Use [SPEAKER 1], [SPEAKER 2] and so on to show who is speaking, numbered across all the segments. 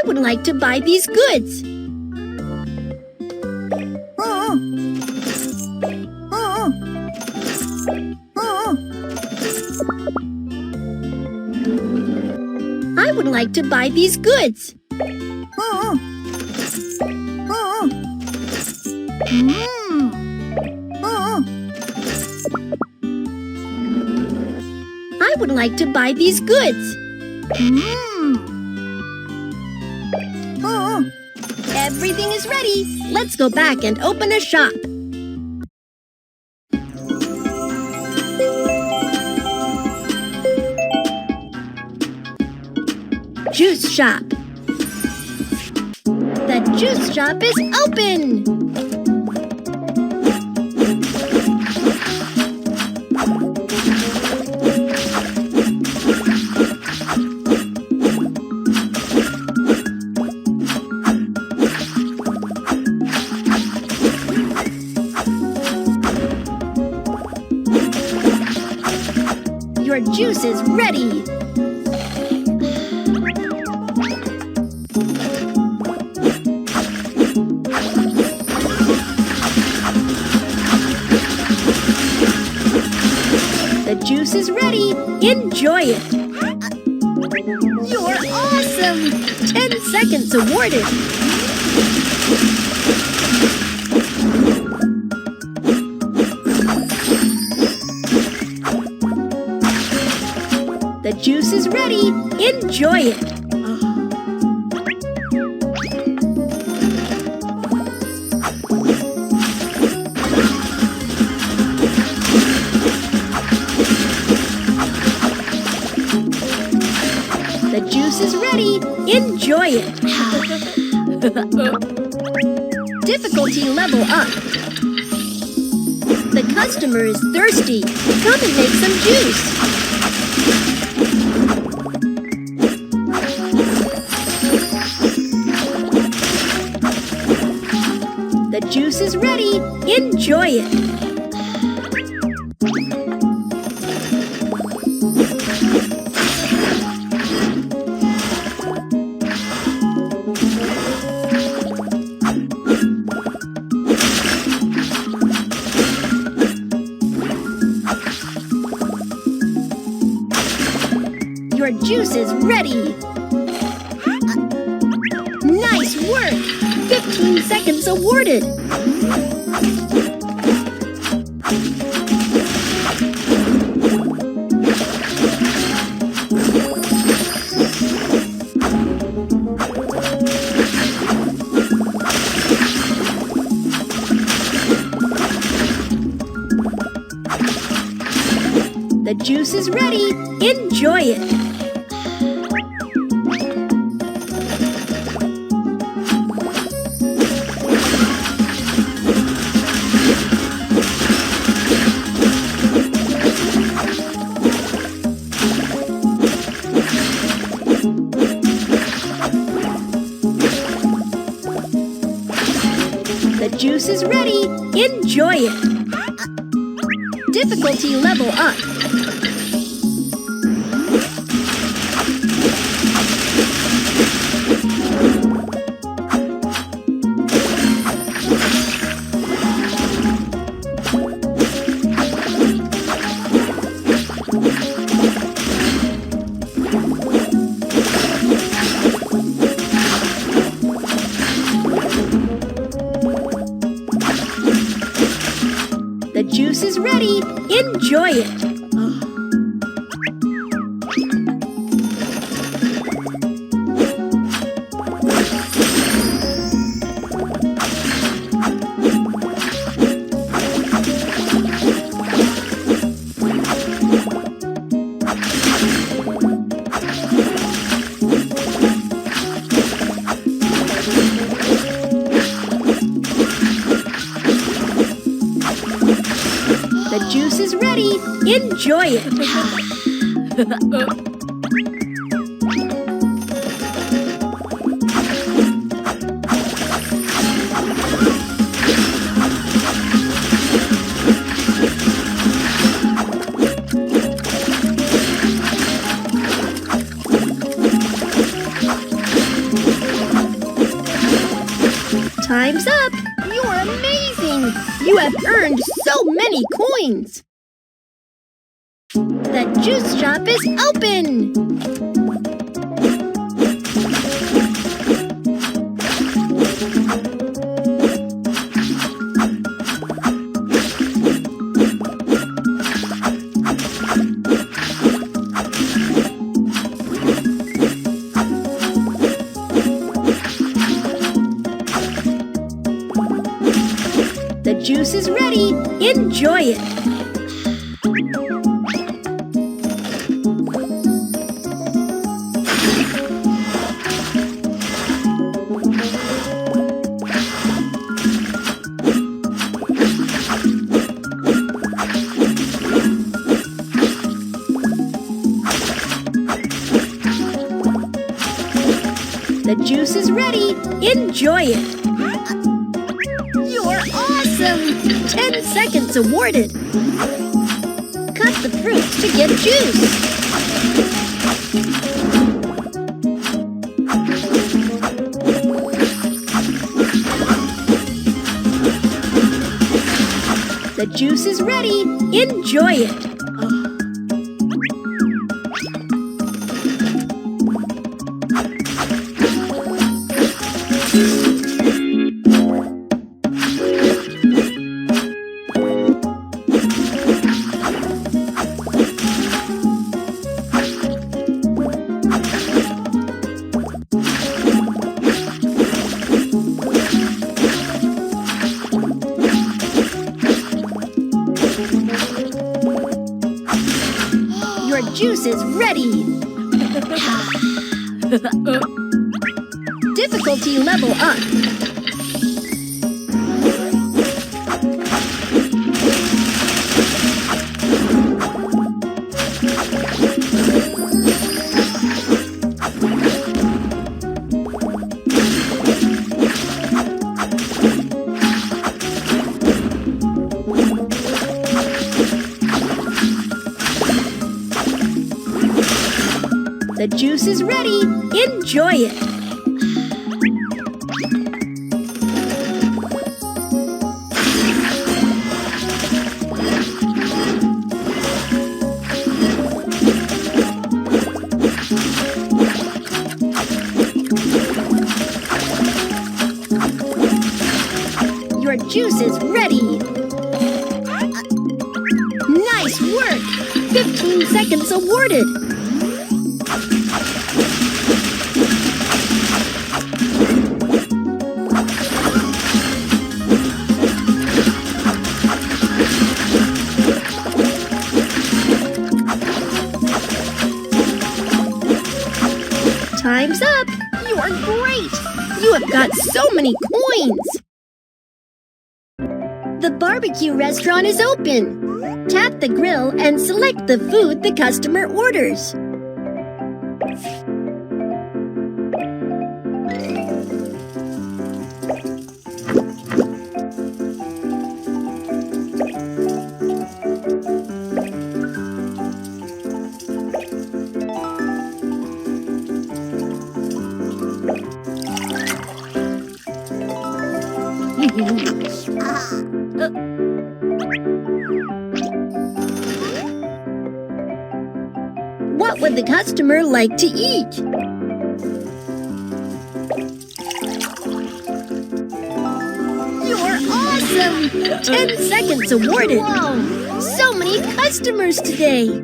[SPEAKER 1] I would like to buy these goods. I would like to buy these goods. I would like to buy these goods. Everything is ready. Let's go back and open a shop. Juice shop. The juice shop is open. Your juice is ready. The juice is ready. Enjoy it. You're awesome! 10 seconds awarded. The juice is ready. Enjoy it. The juice is ready. Enjoy it. Difficulty level up. The customer is thirsty. Come and make some juice. The juice is ready. Enjoy it. Your juice is ready. Nice work! 15 seconds awarded. The juice is ready. Enjoy it. The juice is ready. Enjoy it. Difficulty level up. The juice is ready. Enjoy it. The juice is ready. Enjoy it. Time's up! You're amazing! You have earned so many coins! The juice shop is open! The juice is ready. Enjoy it. The juice is ready. Enjoy it. You're awesome! 10 seconds awarded. Cut the fruits to get juice. The juice is ready. Enjoy it. Your juice is ready. Difficulty level up. The juice is ready. Enjoy it. Your juice is ready. Nice work! 15 seconds awarded. Time's up! You're great! You have got so many coins! The barbecue restaurant is open. Tap the grill and select the food the customer orders. What would the customer like to eat? You're awesome! 10 seconds awarded. Whoa! So many customers today.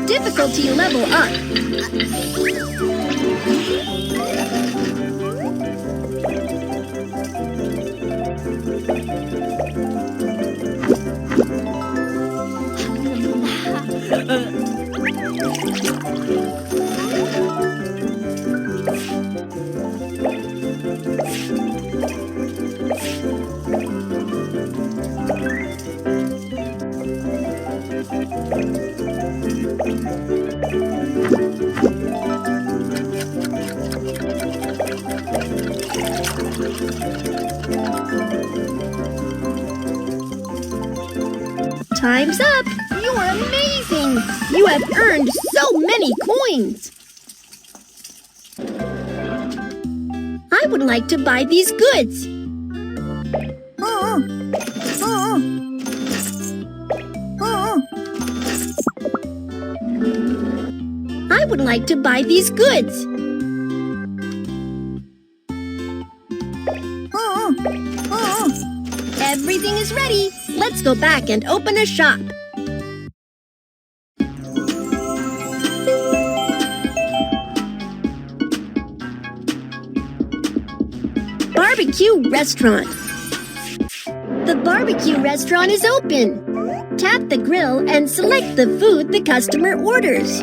[SPEAKER 1] Difficulty level up. Time's up! You're amazing! You have earned so many coins! I would like to buy these goods. I would like to buy these goods. Everything is ready. Let's go back and open a shop. Barbecue restaurant. The barbecue restaurant is open. Tap the grill and select the food the customer orders.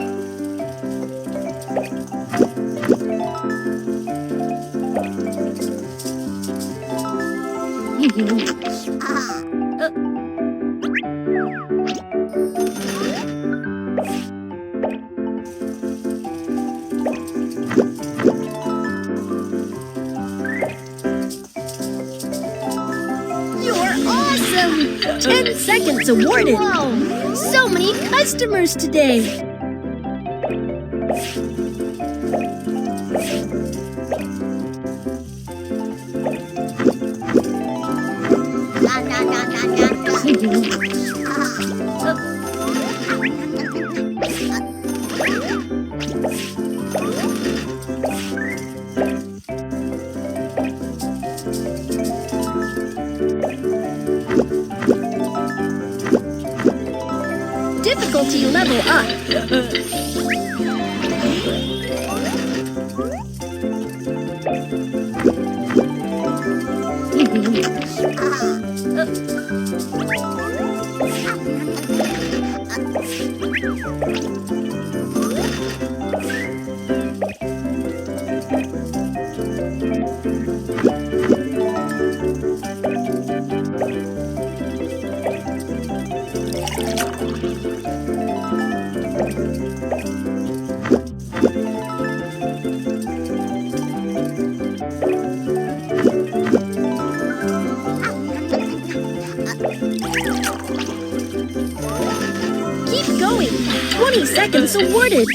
[SPEAKER 1] You're awesome! 10 seconds awarded! Whoa! So many customers today! Difficulty level up. Keep going. 20 seconds awarded.